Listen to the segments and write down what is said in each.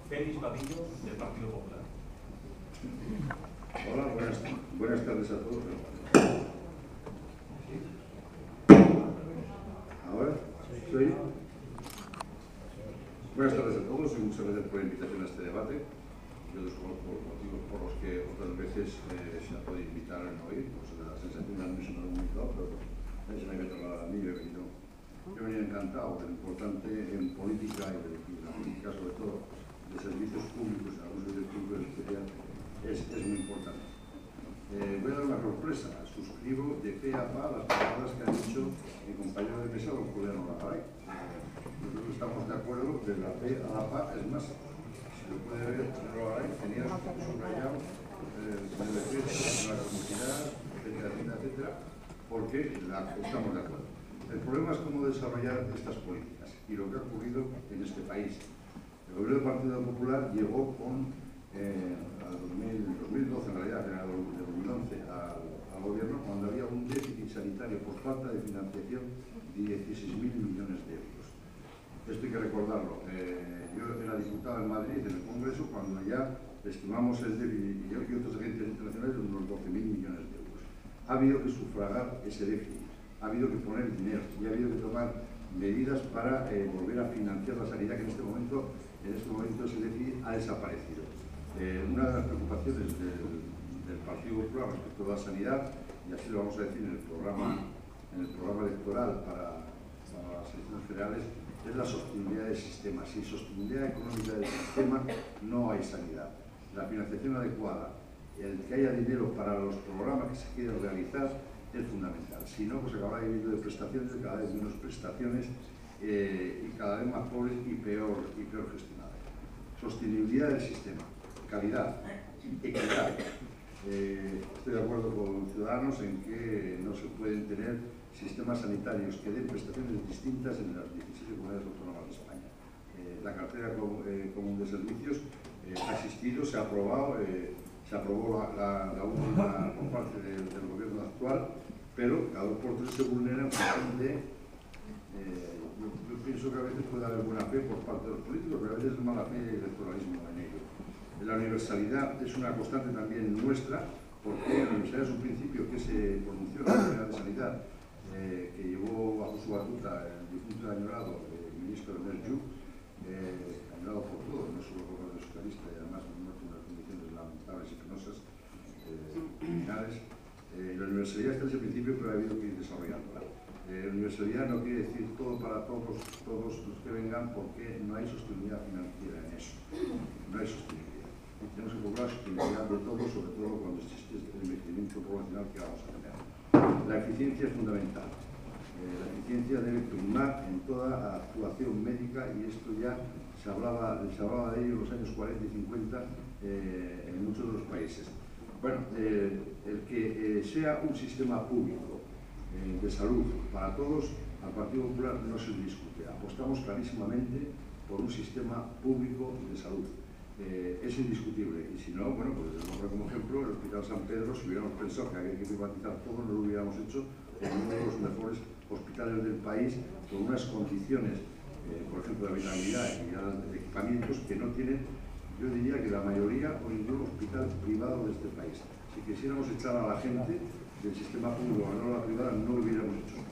Félix Vadillo, del Partido Popular. Hola, buenas tardes a todos. ¿Ahora? ¿Estoy? Buenas tardes a todos y muchas gracias por la invitación a este debate. Yo desconozco los motivos por los que otras veces se ha podido invitar a no ir, pues la sensación de no se me ha comunicado, pero se me había trasladado a mí y he venido. Yo venía encantado. Lo importante en política y en la política, sobre todo de servicios públicos, en algunos servicios públicos en especial, es muy importante. Voy a dar una sorpresa. Suscribo de pe a pa las palabras que ha dicho mi compañero de mesa, don Julián Olazaray. Nosotros estamos de acuerdo de la pe a la pa. Es más, si lo puede ver, señor Olazaray, tenía subrayado el beneficio de la comunidad, etcétera, porque estamos de acuerdo. El problema es cómo desarrollar estas políticas y lo que ha ocurrido en este país. El gobierno del Partido Popular llegó con, en 2012, en realidad, en el 2011, al gobierno cuando había un déficit sanitario por falta de financiación de 16.000 millones de euros. Esto hay que recordarlo. Yo era diputado en Madrid, en el Congreso, cuando ya estimamos el déficit, y yo y otros agentes internacionales, de unos 12.000 millones de euros. Ha habido que sufragar ese déficit. Ha habido que poner dinero y ha habido que tomar medidas para volver a financiar la sanidad, que en este momento ese déficit ha desaparecido. Una de las preocupaciones del Partido Popular respecto a la sanidad, y así lo vamos a decir en el programa electoral para las elecciones federales, es la sostenibilidad del sistema. Sin sostenibilidad económica del sistema no hay sanidad. La financiación adecuada, el que haya dinero para los programas que se quieren realizar, es fundamental. Si no, pues acabará viviendo de prestaciones, de cada vez menos prestaciones y cada vez más pobres y peor gestionadas. Sostenibilidad del sistema, calidad, equidad. Estoy de acuerdo con Ciudadanos en que no se pueden tener sistemas sanitarios que den prestaciones distintas en las 17 comunidades autónomas de España. La cartera común de servicios ha existido, se ha aprobado, se aprobó la última por parte del gobierno actual, pero cada 2 por 3 se vulnera en función de... yo pienso que a veces puede haber buena fe por parte de los políticos, pero a veces es mala fe y electoralismo en ello. La universalidad es una constante también nuestra, porque la universalidad es un principio que se pronunció en la Ley de Sanidad, que llevó bajo su batuta el difunto añorado ministro Ernest Lluch, añorado por todos, no solo por los socialistas, y además en unas condiciones lamentables y penosas, criminales. La universalidad está en ese principio, pero ha habido que ir desarrollándola. La universalidad no quiere decir todo para todos los que vengan, porque no hay sostenibilidad financiera en eso. No hay sostenibilidad. Tenemos que procurar la sostenibilidad de todos, sobre todo cuando existe el envejecimiento poblacional que vamos a tener. La eficiencia es fundamental. La eficiencia debe primar en toda actuación médica, y esto ya se hablaba de ello en los años 40 y 50 en muchos de los países. Bueno, el que sea un sistema público de salud para todos, al Partido Popular no se discute. Apostamos clarísimamente por un sistema público de salud. Es indiscutible, y si no, bueno, pues lo como ejemplo el Hospital San Pedro. Si hubiéramos pensado que había que privatizar todo, no lo hubiéramos hecho, como uno de los mejores hospitales del país, con unas condiciones, por ejemplo, de habitabilidad y de equipamientos que no tienen, yo diría que la mayoría o ningún hospital privado de este país. Si quisiéramos echar a la gente del sistema público a la privada, no lo hubiéramos hecho.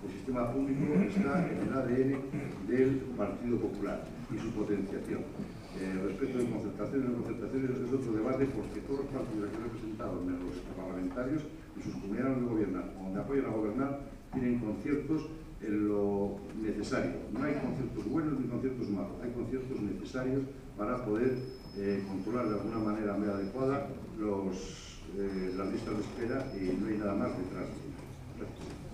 El sistema público está en el ADN del Partido Popular y su potenciación. Respecto de concertaciones es otro debate, porque todos los partidos que he representado, menos los parlamentarios y sus comunidades donde gobiernan, donde apoyan a gobernar, tienen conciertos en lo necesario. No hay conciertos buenos ni conciertos malos, hay conciertos necesarios para poder controlar de alguna manera muy adecuada las listas de espera, y no hay nada más detrás de ello. Gracias.